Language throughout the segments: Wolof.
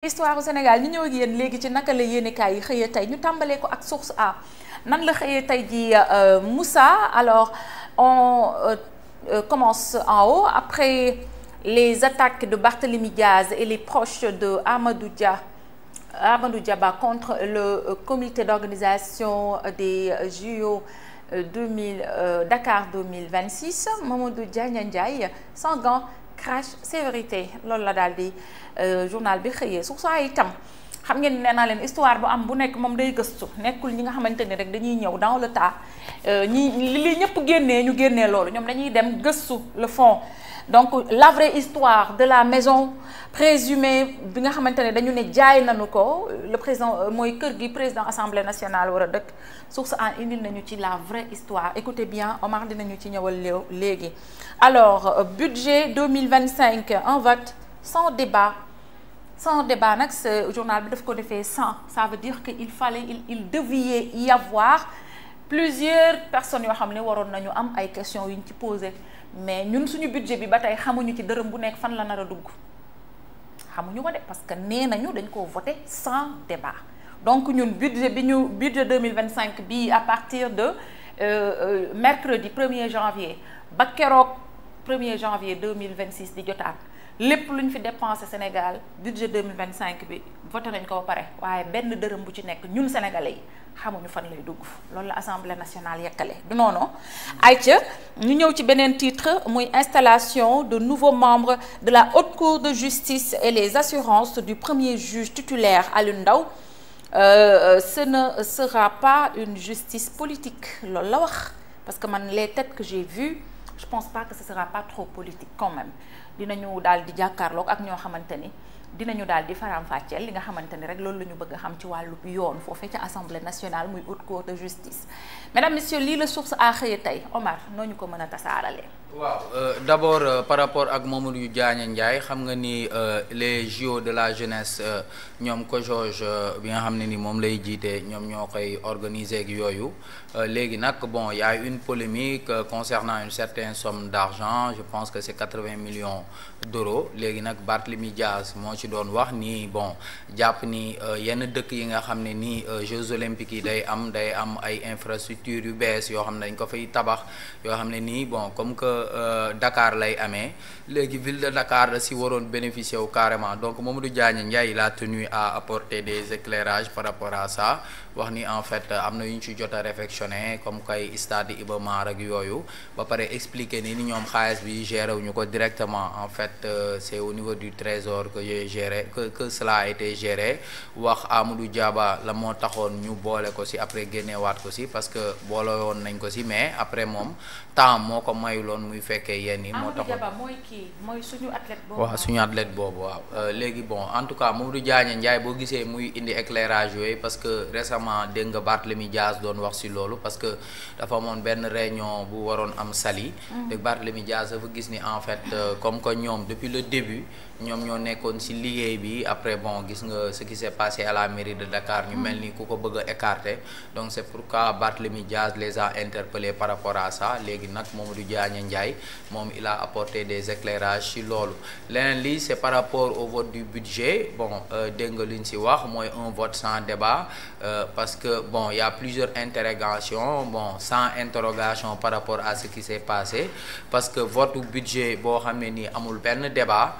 Histoire au Sénégal ñu ñëw ak yéen léegi ci naka la yéenekaay yi xëyee tey ñu tàmbalee ko ak source A nan la xëyee tey ji Moussa. Alors on commence en haut après les attaques de Barthélémy Diaz et les proches de Amadou Diaba contre le comité d'organisation des JO 2000 Dakar 2026. Mamadou Diagne Ndiaye sans gants crash sévérité loolu la daal di journal bi xëyee su saa itam xam ngeen nee naa leen histoire bu am bu nekk moom day gëstu nekkul ñi nga xamante ni rek dañuy ñëw dans le tas li ñëpp génnee ñu génnee loolu ñoom dañuy dem gëstu le fond. Donc la vraie histoire de la maison présumée bi nga xamante ne dañu ne jaay nañu ko le président mooy kër gi président assemblée nationale war a dëkk source en indil nañu ci la vraie histoire. Écoutez bien, Omar dinañu ci ñëwal léegi. Alors budget 2025 un vote sans débat. Sans débat nag ce journal bi daf ko defee sans, ça veut dire que il devait y avoir plusieurs personnes yoo xam ne waroon nañu am ay questions yu ñu ci posé. Mais ñun suñu budget bi ba tey xamuñu ci dërëm bu nekk fan la nar a dugg xamuñu ko de parce que nee nañu dañ koo voté sans débat. Donc ñun budget 2025 bi à partir de mercredi 1er janvier ba keroog 1er janvier 2026 di jotaat lépp lu ñu fi dépensé Sénégal budget 2025 bi voté nañ ko ba pare waaye benn dërëm bu ci nekk ñun sénégalais yi xamuñu fan lay dugg loolu la assemblée nationale yekkale du noonu. ayca ñu ñëw ci beneen titre muy installation de nouveaux membres de la haute cour de justice et les assurances du premier juge titulaire Alioune Ndao. Ce ne sera pas une justice politique loolu la wax parce que man les têtes que j'ai vues je pense pas que ce sera pas trop politique quand même. Dinañu daal di jàkkaarloog ak ñoo xamante ni dinañu daal di faram-fàcceel li nga xamante ni rek loolu la ñu bëgg a xam ci wàllu yoon foofee ca assemblée nationale muy haute cour de justice. Mesdames, messieurs, lii la source a xëye tey Omar noo ñu ko mën a tasaaralee. waaw d'abord par rapport ak Mamadou Diagne Ndiaye xam nga ni les JO de la jeunesse ñoom COJOJ bi nga xam ne ni moom lay jiite ñoom ñoo koy organiser ak yooyu léegi nag bon y a une polémique concernant une certaine somme d'argent je pense que c'est 80 millions d'euros léegi nag Barthélémy Diaz moo ci doon wax ni bon jàpp ni yenn dëkk yi nga xam ne ni Jeux olympiques yi day am ay infrastructures yu bees yoo xam ne dañ ko fay tabax yoo xam ne nii bon comme que Dakar lay amee léegi ville de Dakar da si waroon bénéficier wu carrément donc Mamadou Diagne Ndiaye il a tenu à apporter des éclairages par rapport à ça wax ni en fait am na yu ñu ci jot a réflexionné comme kay stade Iba Mar ak yooyu ba pare expliquer ni ñoom xaalis bi géré wuñu ko directement en fait c'est au niveau du trésor que j'ai géré que cela a été géré wax Amadou Diaba la moo taxoon ñu boole ko si après génneewaat ko si parce que boole woon nañ ko si mais après moom temps moo ko mayuloon muy fekkee yenn yi moo taxoon mooy suñu athlète boobu. waaw suñu athlète boobu waaw léegi bon en tout cas Mamadou Diagne Ndiaye boo gisee muy indi éclairage yooyu parce que récemment dégg nga Barthélémy Diaz doon wax si loolu parce que dafa amoon benn réunion bu waroon am Saly. te Barthélémy Diaz dafa gis ni en fait comme que ñoom depuis le début ñoom ñoo nekkoon si liggéey bi après bon gis nga ce qui s'est passé à la mairie de Dakar ñu mel ni ku ko bëgg a écarter donc c'est pourquoi Barthélémy Diaz les a interpellés par rapport à ça léegi nag Mamadou Diagne Ndiaye moom il a apporté des éclairages ci loolu leneen lii c'est par rapport au vote du budget bon dégg nga li ñu ci wax mooy un vote sans débat parce que bon il y a plusieurs interrogations bon sans interrogation par rapport à ce qui s'est passé parce que vote budget boo xam ne nii amul benn débat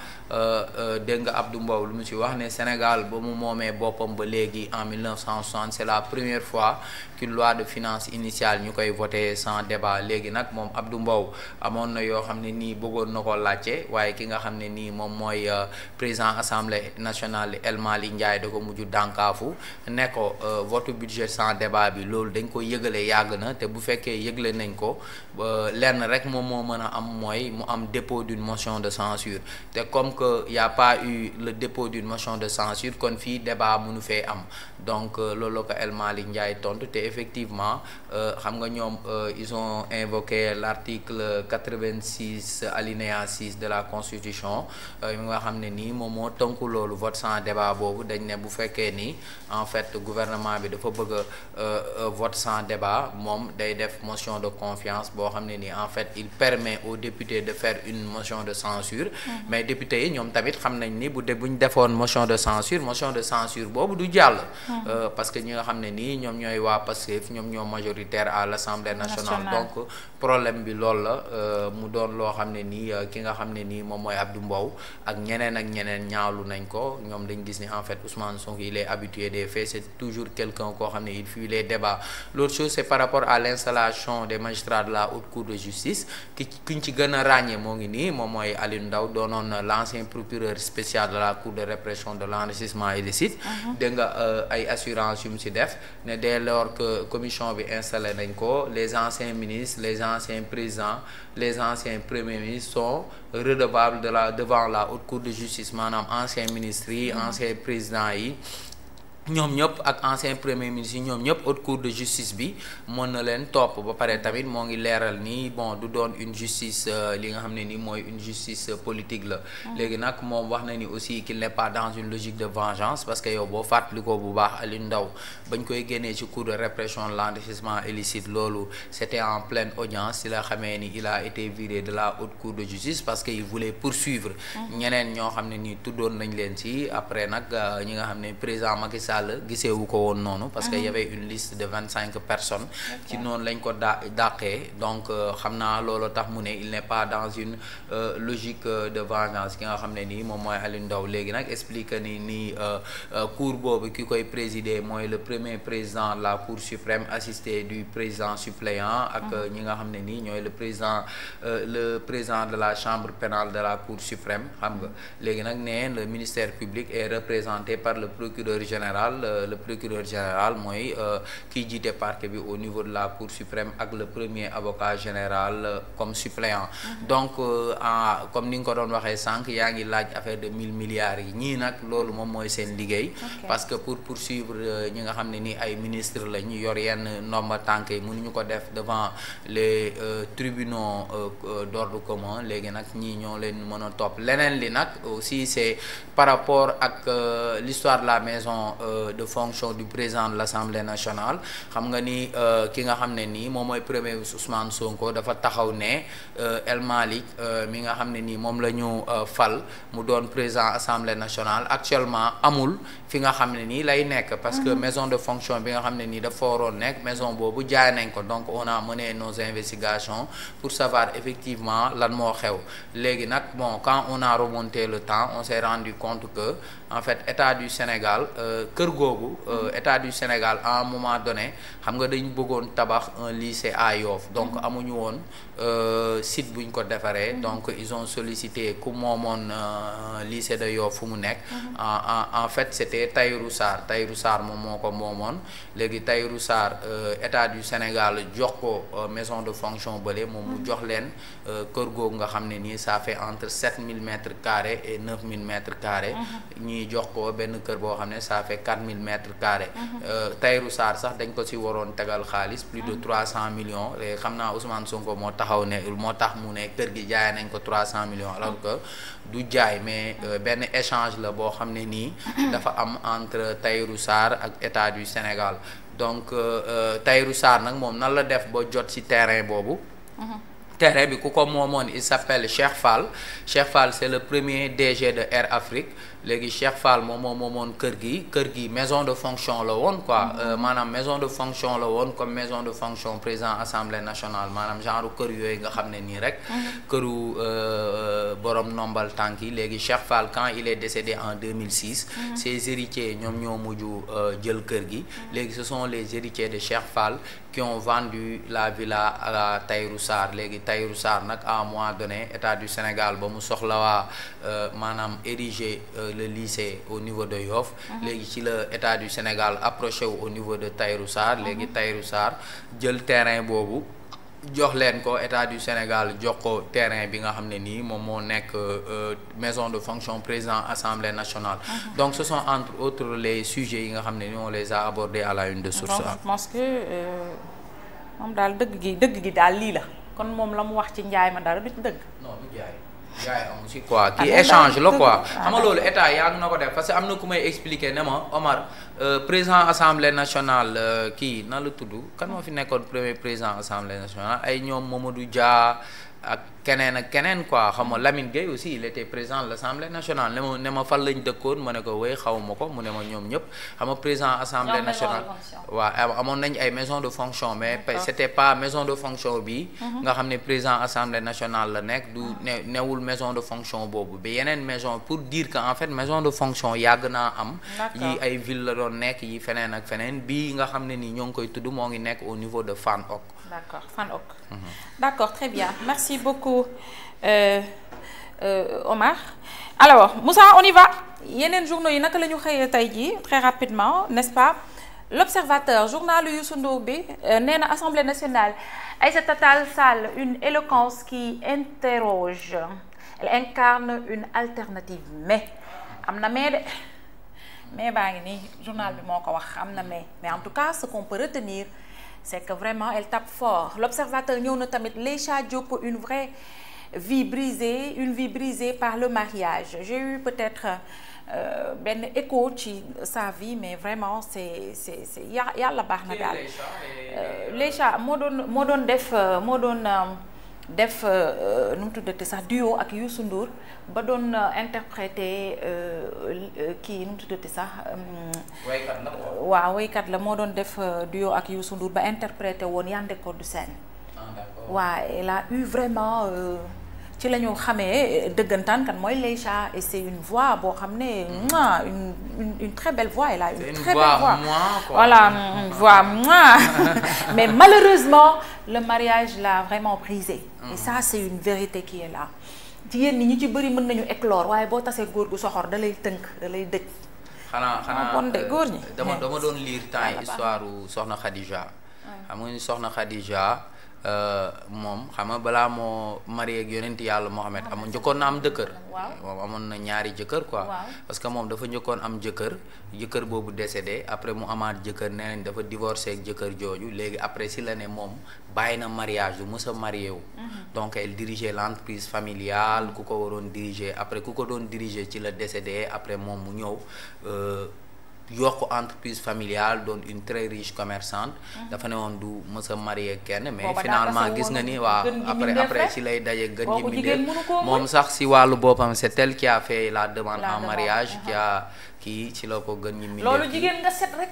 dégg nga Abdou Mbow lu mu ci wax ne Sénégal ba mu moomee boppam ba léegi en 1960 c'est la première fois qu'une loi de finances initiale ñu koy voter sans débat léegi nag moom Abdou Mbow amoon na yoo xam ne nii bëggoon na ko laajte waaye ki nga xam ne nii moom mooy président assemblée nationale El Malick Ndiaye da ko mujj dànkaafu ne ko vote budget sans débat bi loolu dañ ko yëgale yàgg na te bu fekkee yëgle nañ ko lenn rek moom moo mën a am mooy mu am dépôt d'une motion de censure te comme que y a pas eu le dépôt d'une motion de censure kon fii débat mënu fee am donc loolu la ko El Malick Ndiaye tontu te effectivement xam nga ñoom ils ont invoqué l'article 86 alinéa 6 de la constitution mi nga xam ne nii moom moo tënku loolu vote sans débat boobu dañ ne bu fekkee ni en fait gouvernement bi dafa bëgg vote sans débat moom day def motion de confiance boo xam ne nii en fait il permet aux députés de faire une motion de censure mais députés yi ñoom tamit xam nañ ni buñ defoon motion de censure boobu du jàll parce que ñi nga xam ne nii ñoom ñooy waa Pastef ñoom ñoo majoritaire à l'Assemblée nationale donc problème bi loolu la mu doon loo xam ne nii ki nga xam ne nii moom mooy Abdou Mbow ak ñeneen ñaawlu nañ ko ñoom dañ gis ni en fait Ousmane Sonko il est habitué des faits c'est toujours quelqu'un koo xam ne il fuit les débats l'autre chose c'est par rapport à l'installation des magistrats de la haute cour de justice kiñ ci gën a ràññee moo ngi nii moom mooy Aliou Ndao doonoon l'ancien procureur spécial de la cour de répression de l'enrichissement illicite dégg nga ay assurance yu mu ci def ne dès lors que commission bi installé nañ ko les anciens ministres les anciens présidents les anciens premiers ministres sont redevables devant la haute cour de justice maanaam anciens ministres yi anciens présidents yi ñoom ñëpp ak ancien premier ministre yi ñoom ñëpp haute cour de justice bi mën na leen topp ba pare tamit moo ngi leeral ni bon du doon une justice li nga xam ne ni mooy une justice politique la léegi nag moom wax na ni aussi qu'il n'est pas dans une logique de vengeance parce que yow boo fàttalikoo bu baax Aliou Ndao bañ koy génnee ci cour de répression de l'enrichissement illicite loolu c'était en pleine audience ci la xamee ni il a été viré de la haute cour de justice parce que il voulait poursuivre ñeneen ñoo xam ne nii tuddoon nañ leen ci après nag ñi nga xam ne président Macky Sall giseewu ko woon noonu parce que y avait une liste de 25 personnes ci noonu lañ ko dàqee donc xam naa loolu tax mu ne il n'est pas dans une logique de vengeance ki nga xam ne nii moom mooy Aliou Ndao léegi nag explique ni cour boobu ki koy présider mooy le premier président de la cour suprême assisté du président suppléant ak ñi nga xam ne nii ñooy le président de la chambre pénale de la cour suprême xam nga léegi nag ne le ministère public est représenté par le procureur général le procureur général mooy kiy jiite parquet bi au niveau de la cour suprême ak le premier avocat général comme suppléant donc comme ni nga ko doon waxee sànq yaa ngi laaj affaire de 1000 milliards yi ñii nag loolu moom mooy seen liggéey parce que pour poursuivre ñi nga xam ne ni ay ministre la ñu yor yenn ndomba tànk yi mënuñu ko def devant les tribunaux d'ordre commun léegi nag ñii ñoo leen mën a topp leneen li nag aussi c'est par rapport ak l'histoire de la maison de fonction du président de l'Assemblée nationale xam nga ni ki nga xam ne nii moom mooy premier Ousmane Sonko dafa taxaw ne El Malick mi nga xam ne nii moom la ñu fal mu doon président Assemblée nationale actuellement amul fi nga xam ne nii lay nekk parce que maison de fonction bi nga xam ne nii dafa waroon nekk maison boobu jaay nañ ko donc on a mené nos investigations pour savoir effectivement lan moo xew léegi nag bon quand on a remonté le temps on s'est rendu compte que en fait état du Sénégal kër googu état du Sénégal à un moment donné xam nga dañ bëggoon tabax un lycée à Yoff donc amuñu woon site buñ ko defaree donc ils ont sollicité ku moomoon lycée de Yoff fu mu nekk en fait c'était Tahirou Sarr moom moo ko moomoon léegi Tahirou Sarr état du Sénégal jox ko maison de fonction bële moom mu jox leen kër googu nga xam ne nii ça fait entre 7000 mètres carrés et 9000 mètres carrés ñuy jox ko benn kër boo xam ne ça fait 4000 mètres carrés Tahirou Sarr sax dañ ko ci waroon tegal xaalis plus de 300 millions et xam naa Ousmane Sonko moo taxaw ne moo tax mu ne kër gi jaay nañ ko 300 millions alors que du jaay mais benn échange la boo xam ne nii dafa am entre Tahirou Sarr ak état du Sénégal donc Tahirou Sarr nag moom nan la def ba jot ci terrain boobu terrain bi ku ko moomoon il s'appelle Cheikh Fall c'est le premier DG de Air Afrique léegi Cheikh Fall moom moomoon kër gi maison de fonction la woon quoi maanaam maison de fonction la woon comme maison de fonction président assemblée nationale maanaam genre kër yooyu nga xam ne nii rek këru borom nombal tànk yi léegi Cheikh Fall quand il est décédé en 2006 ses héritiers ñoom ñoo mujj jël kër gi léegi ce sont les héritiers de Cheikh Fall qui ont vendu la villa à Tahirou Sarr léegi Tahirou Sarr nag à un moment donné état du Sénégal ba mu soxla waa maanaam ériger le lycée au niveau de Yoff léegi ci la état du Sénégal approché wu au niveau de Tahirou Sarr léegi Tahirou Sarr jël terrain boobu jox leen ko état du Sénégal jox ko terrain bi nga xam ne nii moom moo nekk maison de fonction président assemblée nationale. Donc ce sont entre autres les sujets yi nga xam ne ni on les a abordés à la une de Source A. donc je pense que moom daal dëgg gi daal lii la kon moom la mu wax ci njaay ma dara du ci dëgg. non du jaay amu si quoi kii échange la quoi xam nga loolu état yàgg na ko def parce que am na ku may expliquer ne ma Omar président assemblée nationale kii nan la tudd kan moo fi nekkoon premier président assemblée nationale ay ñoom Mamadou Dia ak keneen quoi xam nga Lamine Gueye aussi il était président de l'Assemblée nationale ne ma fan lañ dëkkoon ma ne ko wéy xawma ko mu ne ma ñoom ñëpp xam nga président assemblée nationale waaw amoon nañ ay maison de fonction mais c'était pas maison de fonction bi nga xam ne président assemblée nationale la nekk du newul maison de fonction boobu bi yeneen maison pour dire que en fait maison de fonction yàgg naa am yi ay ville la doon nekk yi feneen ak feneen bii nga xam ne nii ñoo ngi koy tudd moo ngi nekk au niveau de Fann Hock. D'accord, Fann Hock. D'accord, très bien. Merci beaucoup Omar. Alors Moussa, on y va. Yeneen journaux yi naka la ñu xëyee tey jii très rapidement, n'est-ce pas? L'Observateur, journal Youssou Ndour bi nee na Assemblée nationale Aïssata Tall Sall, une éloquence qui interroge. Elle incarne une alternative mais am na mais de mais baa ngi nii journal bi moo ko wax am na mais en tout cas ce qu'on peut retenir c'est que vraiment elle tape fort. L'Observateur ñëw na tamit Leïcha Diop, une vraie vie brisée, une vie brisée par le mariage. J'ai eu peut-être benn écho ci sa vie mais vraiment c'est yàlla baax na daal. Leïcha moo doon def nu mu tuddati sax duo ak Youssou Ndour ba doon interpréter kii nu mu tuddati sax. waykat la quoi. waaw waykat la moo doon def duo ak Youssou Ndour ba interpréter woon Yandé Codou Sène. waaw elle a eu vraiment ci la ñu xamee dëggantaan kan mooy Leïcha et c'est une voix boo xam ne une très belle voix elle a une très belle voix voilà une voix mais malheureusement le mariage l'a vraiment brisé et ça c'est une vérité qui est là jigéen ñi ñu ci bëri mën nañu éclore waaye boo tasee góor gu soxor da lay tënk da lay dëj xanaa bon de góor ñi dama doon lire temps histoire Soxna Khadija xam nga ni Soxna Khadija moom xam nga balaa moo marié ak yonent yàlla Mohamed njëkkoon na am jëkkër moom amoon na ñaari jëkkër quoi parce que moom dafa njëkkoon am jëkkër boobu décédé après mu amaat jëkkër nee nañ dafa divorcé ak jëkkër jooju léegi après si la ne moom bàyyi na mariage du mës a marié wu donc elle dirigeait l'entreprise familiale ku ko waroon diriger après ku ko doon diriger ci la décédé après moom mu ñëw yokk entreprise familiale doon une très riche commerçante dafa ne woon du mës a marié kenn mais finalement gis nga ni waaw après ci lay daje gën ji mbindeef moom sax si wàllu boppam c'est elle qui a fait la demande en mariage kii ci la ko gën ñi mbindeef loolu jigéen nga set rek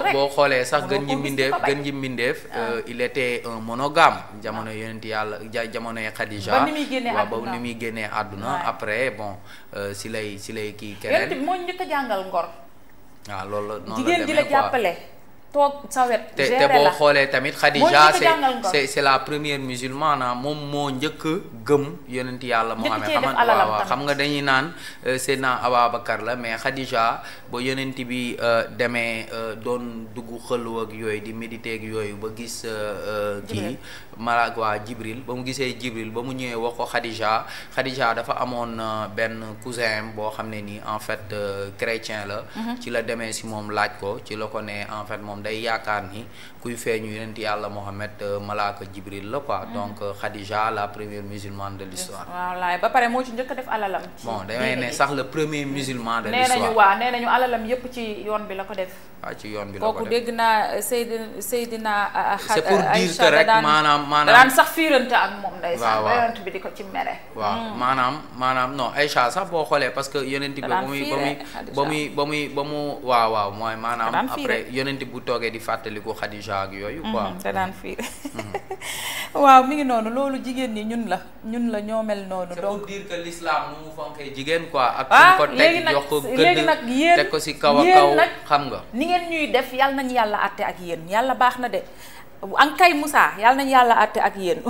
rek boo xoolee sax gën ñi mbindeef il était un monogame jamono yonent yàlla jamonoy Khadija ba ni muy génnee àdduna après bon si lay kii keneen moo njëkk a jàngal ngor waaw loolu noonu jigéen ji la jàppale toog sa wet te boo xoolee tamit Khadija c'est la première musulmane moom moo njëkk gëm yonent yàlla Muhammad xam nga dañuy naan Seydina Ababacar la mais Khadija ba yonent bi demee doon dugg xëlw ak yooyu di méditer ak yooyu ba gis kii malaak waa Jibril ba mu gisee Jibril ba mu ñëwee wax ko Khadija dafa amoon benn cousin boo xam ne nii en fait chrétien la ci la demee si moom laaj ko ci la ko ne en fait moom day yaakaar ni kuy feeñu yonent yàlla Mohamed malaaka Jibril la quoi donc Khadija la première musulmane de l'histoire voilà ba pare moo ci njëkk a def alalam bon damay ne sax le premier musulman de l'histoire nee nañu alalam yépp ci yoon bi la ko def ci yoon bi la ko kooku dégg naa Seydina c'est pour dire que rek maanaam daan sax fiirante ak moom ndeysaan ba yonent bi di ko ci mere waaw maanaam non Aïcha sax boo xoolee parce que yonent bi ba mu waaw mooy maanaam après yonent bu toogee di fàttaliku Khadija ak yooyu quoi da daan fiire waaw mi ngi noonu loolu jigéen ñi ñun la ñoo mel noonu donc pour dire que l'islam nu mu fonkee jigéen quoi ak fu ko teg jox ko léegi nag yéen teg ko si kaw a kaw xam nga ni ngeen ñuy def yàlla nañu yàlla àtte ak yéen yàlla baax na de ankay Moussa yàlla nañu yàlla àtte ak yéen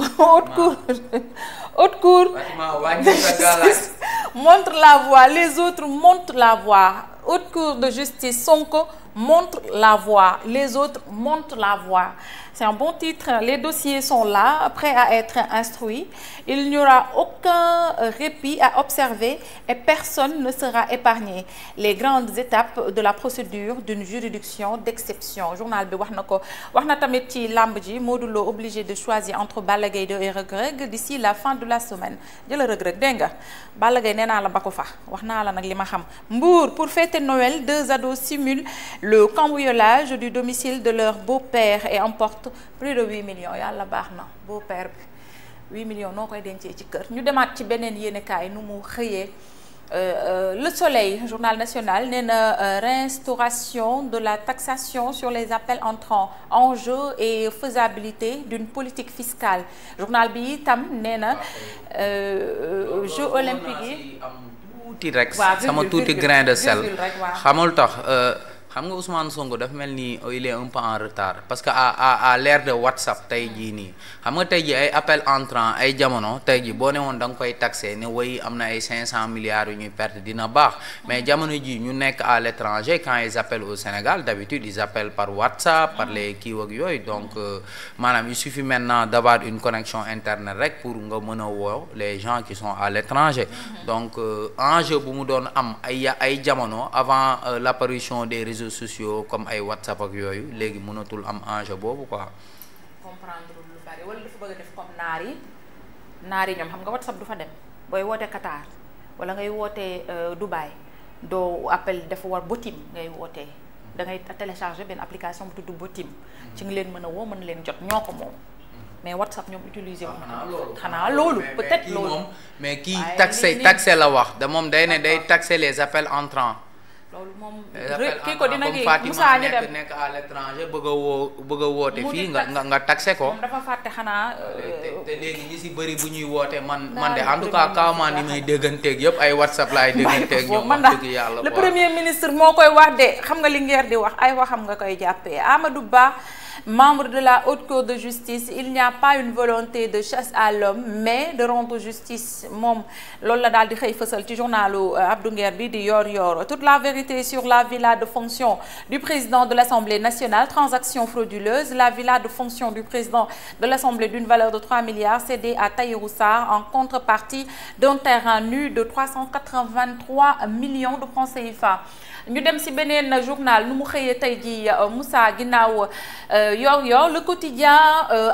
haute cour montre la voie les autres montrent la voie haute cour de justice Sonko montre la voie, les autres montrent la voie. C'est un bon titre. Les dossiers sont là, prêts à être instruits. Il n'y aura aucun répit à observer et personne ne sera épargné. Les grandes étapes de la procédure d'une juridiction d'exception. Journal bi wax na ko wax na tamit ci lamb ji Modou Lo obligé de choisir entre Balla Gaye 2 et Reug Reug d'ici la fin de la semaine. Jëla Reug Reug dégg nga Balla Gaye nee naa la ba ko fa wax naa la nag li ma xam. Mbour, pour fêter Noël, 2 ados simulent le cambriolage du domicile de leur beau-père et emportent plus de 8 millions. Yàlla baax na beau-père bi 8 millions noo koy dencee ci kër. Ñu demaat ci beneen yéenekaay nu mu xëyee Le Soleil, journal national, nee na réinstauration de la taxation sur les appels entrants, enjeux et faisabilité d'une politique fiscale. Journal bi itam nee na Jeux olympiques yi tuuti rek sama tuuti grain de sel xamul tax xam nga Ousmane Sonko dafa mel ni il est un peu en retard parce que à l'ère de WhatsApp tey jii nii xam nga tey jii ay appel entrant ay jamono tey jii boo ne woon da nga koy taxé ne woy am na ay 500 milliards yu ñuy perte dina baax mais jamono jii ñu nekk à l'étranger quand ils appellent au Sénégal d'habitude ils appellent par WhatsApp par les kii ak yooyu donc maanaam il suffit maintenant d'avoir une connexion internet rek pour nga mën a woo les gens qui sont à l'étranger donc enjeu bu mu doon am ay jamono avant l'apparition des réseaux sociaux comme ay WhatsApp ak yooyu léegi mënatul am enjeu boobu quoi. comprendre lu bari wala dafa bëgg a def comme naar yi ñoom xam nga WhatsApp du fa dem booy woote Qatar wala ngay wootee Dubaï doo appel dafa war Botim ngay wootee da ngay télécharger benn application bu tudd Botim ci nga leen mën a woo mën leen jot ñoo ko moom mais WhatsApp ñoom utiliser wu xanaa loolu peut-être loolu mais kii taxé la wax da moom day ne day taxer les appels entrants. loolu moom kii ko dina kii Moussa ñu dem nekk à l'étranger bëgg a woote fii nga taxé ko. moom dafa fàtte xanaa. te léegi ñi si bëri bu ñuy woote man de en tout cas kaamaan ni may dégganteeg yëpp ay WhatsApp laay dégganteeg ñoom wax dëgg yàlla. le premier ministre moo koy wax de xam nga li ngeer di wax ay waxam nga koy jàppee Amadou Ba. Membre de la Haute Cour de justice, il n'y a pas une volonté de chasse à l'homme mais de rendre justice moom loolu la daal di xëy fësal ci journalu Abdou Nguer bi di Yor toute la vérité sur la villa de fonction du président de l'Assemblée nationale, transaction frauduleuse. La villa de fonction du président de l'Assemblée d'une valeur de 3 milliards cédée à Tahirou Sarr en contrepartie d'un terrain nu de 383 millions de francs CFA. ñu dem ci beneen journal nu mu xëyee tey ji Moussa ginnaaw Yor le quotidien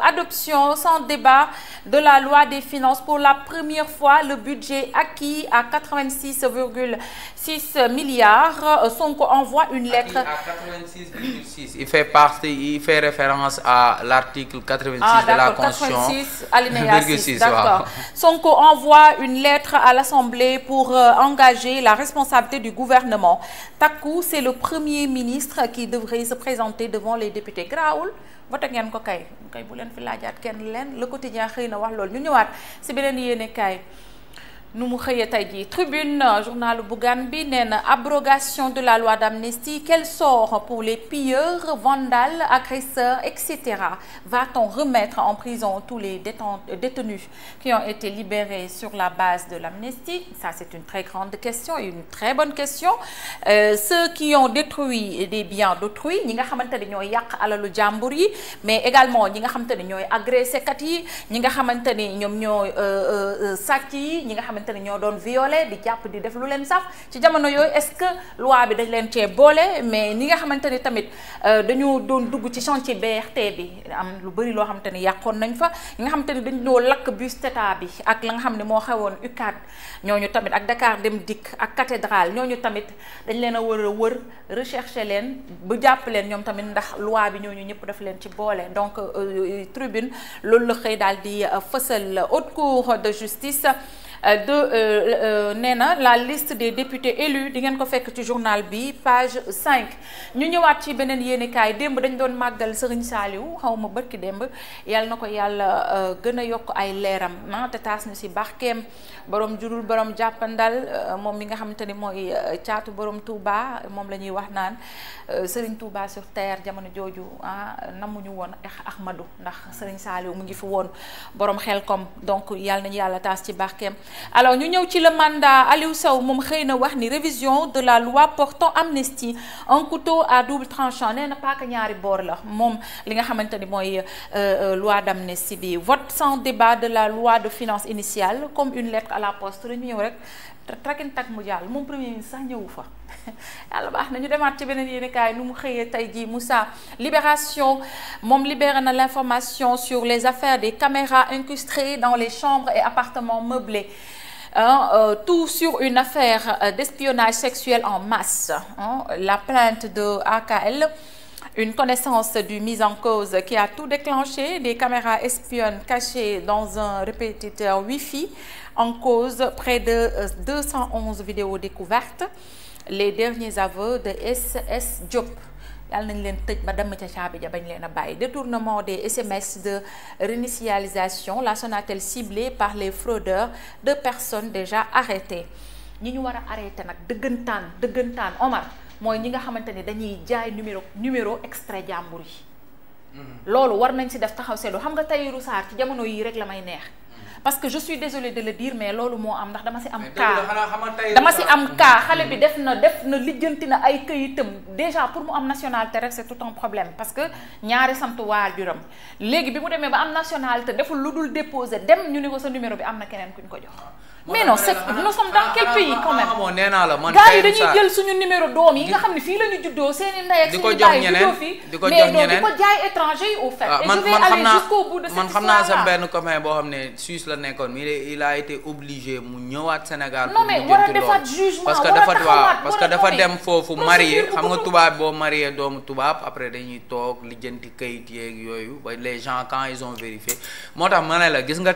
adoption sans débat de la loi des finances pour la première fois le budget acquis à 86,6 milliards. Sonko envoie une lettre à 86,6 il fait référence à l'article 86 de la Constitution 86 alinéa 6 d'accord. Sonko envoie une lettre à l'Assemblée pour engager la responsabilité du gouvernement. Takku, c'est le premier ministre qui devrait se présenter devant les députés. Grawul vote ngeen ko kay bu leen fi laajaat kenn leen Le Quotidien xëy na wax loolu ñu ñëwaat ci beneen yéene kay nu mu xëyee tey jii Tribune journalu Bougane bi nee na abrogation de la loi d'amnistie, quel sort pour les pilleurs, vandales, agresseurs, etc. Va-t-on remettre en prison tous les détenus qui ont été libérés sur la base de l'amnistie? Ça, c'est une très grande question et une très bonne question. Ceux qui ont détruit des biens d'autrui, ñi nga xamante ne ñooy yàq alalu jàmbur yi, mais également ñi nga xamante ne ñooy agressé kat yi, ñi nga xamante ne ñoom ñooy sàcc yi, ñi nga xamante ne ñoo doon violé di jàpp di def lu leen saf ci jamono yooyu est-ce que loi bi dañ leen cee boole mais ñi nga xamante ni tamit dañu doon dugg ci chantier BRT bi am lu bari loo xamante ni yàqoon nañ fa ñi nga xamante ni dañ doo lakk bus Tata bi ak la nga xam ne moo xewoon UCAD ñooñu tamit ak Dakar Dem Dikk ak cathédrale ñooñu tamit dañ leen a wër rechercher leen bu jàpp leen ñoom tamit ndax loi bi ñooñu ñëpp daf leen ci boole donc Tribune loolu la xëy daal di fësal Haute Cour de justice nee na la liste des députés élus di ngeen ko fekk ci journal bi page 5 ñu ñëwaat ci beneen yéenekaay démb dañ doon màggal Serigne Saliou xaw ma bërki démb yàlla na ko yàlla gën a yokk ay leeram te taas ñu ci barkeem borom jurul borom jàppandal moom mi nga xamante ni mooy caatu borom Touba moom la ñuy wax naan Serigne Touba sur terre jamono jooju namuñu woon Ahmadou ndax Serigne Saliou mu ngi fi woon borom xel kom donc yàlla nañu yàlla taas ci barkeem alors ñu ñëw ci le mandat Aliou Sow moom xëy na wax ni révision de la loi portant amnistie un couteau à double tranchant nee na paaka ñaari boor la moom li nga xamante ni mooy loi d'amnistie bi vote sans débat de la loi de finances initiale comme une lettre à la poste dañu ñëw rek trakin tak mu jàll moom premier ministre sax ñëwu fa yàlla baax na ñu demaat ci beneen yéenekaay nu mu xëyee tey jii Moussa Libération moom libéré na l'information sur les affaires des caméras incrustées dans les chambres et appartements meublés. Tout sur une affaire d'espionnage sexuel en masse. La plainte de AKL, une connaissance du mis en cause qui a tout déclenché, des caméras espionnes cachées dans un répétiteur Wi-Fi en cause, près de 211 vidéos découvertes. Les derniers aveux de SS Diop. yàlla nañ leen tëj ba dem ca caabi ja bañ leen a bàyyi détournement des SMS de réinitialisation la Sonatel ciblée par les fraudeurs de personnes déjà arrêtées ñi ñu war a arrêté nag dëggantaan Omar mooy ñi nga xamante ni dañuy jaay numéro extrait jàmbur yi loolu war nañ ci def taxaw seetlu xam nga Tahirou Sarr ci jamono yi rek la may neex parce que je suis désolée de le dire mais loolu moo am ndax dama ci am cas xale bi def na lijjanti na ay këyitam déjà pour mu am nationalité rek c'est tout un problème parce que ñaari sant waajuram léegi bi mu demee ba am nationalité deful lu dul déposer dem ñu ni ko sa numéro bi am na keneen kuñ ko jox mais non c'est nous sommes dans quel pays quand même nee naa la man gars yi dañuy jël suñu numéro doom yi nga xam ne fii la ñu juddoo seeni ndey ak seeni baay juddoo fii mais non di ko jaay étranger yi au fait et je vais aller jusqu'au bout de cette histoire là man xam naa sa benn copain boo xam ne Suisse la nekkoon mais il a été obligé mu ñëwaat Sénégal non mais war a defaat jugement parce que dafa dem foofu marié xam nga tubaab boo marié doomu tubaab après dañuy toog lijjanti kayit yeeg yooyu ba les gens quand ils ont vérifié moo tax ma ne la gis nga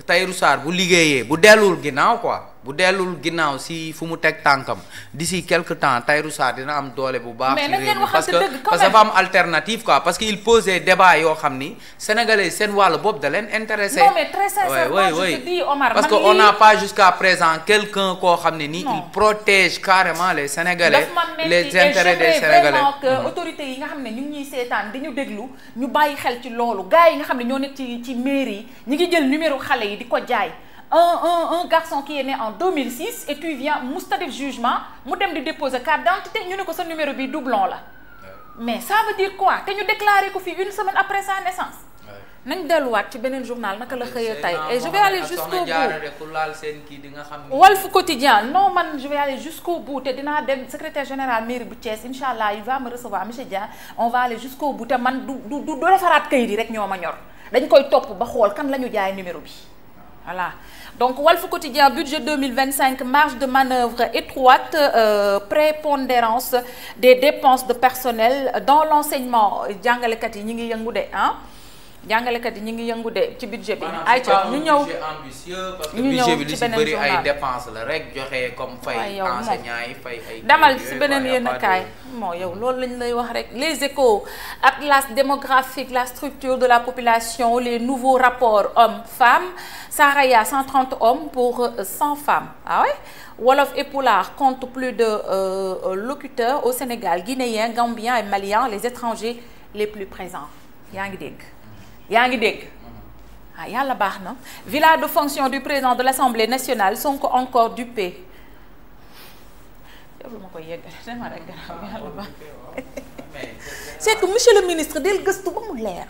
Tahirou Sarr bu liggéeyee bu dellul ginnaaw quoi bu dellul ginnaaw si fu mu teg tànkam d'ici quelque temps Tahirou Sarr dina am doole bu baax ci réew mi parce que dafa am alternative quoi parce que il pose des débats yoo xam ni sénégalais seen wàllu bopp da leen intéressé non mais très sincèrement je te dis Omar parce que on n'a pas jusqu'à présent quelqu'un koo xam ne ni il protège carrément les sénégalais les intérêts des sénégalais vraiment que autorités yi nga xam ne ñu ngi ñuy seetaan di ñu déglu ñu bàyyi xel ci loolu gars yi nga xam ne ñoo nekk ci mairie yi ñu ngi jël numéro xale yi di ko jaay un garçon qui est né en 2006 et tu viens musta def jugement mu dem di déposer carte d'identité ñu ne ko sa numéro bi doublon la mais ça veut dire quoi te ñu déclaré ko fii une semaine après sa naissance nañ delluwaat ci beneen journal naka la xëyee tey et je vais aller jusqu'au bout Walf Quotidien non man je vais aller jusqu'au bout te dinaa dem secrétaire général mairie bu Thiès incha allah il va me recevoir monsieur Dia on va aller jusqu'au bout te man du defaraat kayit yi rek ñoo ma ñor dañ koy topp ba xool kan la ñu jaay numéro bi voilà donc Walf Quotidien budget 2025 marge de manœuvre étroite prépondérance des dépenses de personnel dans l'enseignement jàngalekat yi ñi ngi yëngu de jàngalekat yi ñu ngi yëngu de ci budget bi. ayca ñu ñëw budget bi li ci bëri ay dépenses la rek joxe comme fay enseignants yi fay ay. demal ci beneen yenn kaay moo yow loolu lañ lay wax rek les échos atlas démographique la structure de la population les nouveaux rapports hommes-femmes Saraya 130 hommes pour 100 femmes ah ouais Wolof et Pulaar comptent plus de locuteurs au Sénégal guinéens gambiens et maliens les étrangers les plus présents yaa ngi dégg ah yàlla baax na villa de fonction du président de l'Assemblée nationale Sonko encore dupé yow ma koy yeggal dama rek yàlla baax c'est que monsieur le ministre del gëstu ba mu leer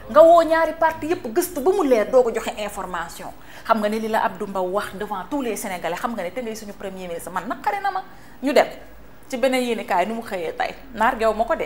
nga woo ñaari parti yépp gëstu ba mu leer doo ko joxe information xam nga ne li la Abdou Mbow wax devant tous les Sénégalais xam nga ne te ngay suñu premier ministre man naqare na ma ñu dem ci beneen yéenekaay nu mu xëyee tey naar geew ma ko de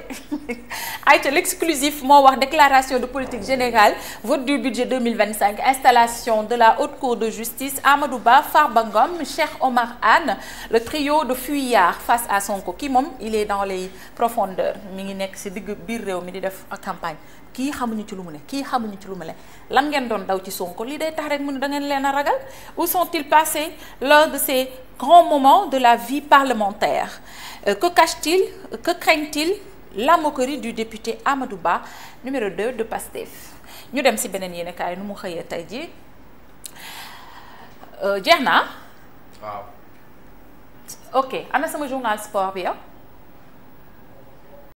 ayca l'exclusif moo wax déclaration de politique générale vote du budget 2025 installation de la haute cour de justice Amadou Ba Farba Ngom Cheikh Omar Anne le trio de fuyards face à Sonko kii moom il est dans les profondeurs mi ngi nekk ci digg biir réew mi di def campagne kii xamuñu ci lu mu ne kii xamuñu ci lu mu ne lan ngeen doon daw ci Sonko lii day tax rek mu ne da ngeen leen a ragal où sont-ils passés lors de ces grands moments de la vie parlementaire que cache-t-il que craint-il la moquerie du député Amadou Ba numéro 2 de Pastef ñu dem ci beneen yéenekaay nu mu xëyee tey jii jeex na waaw ok ana sama journal sport bi yow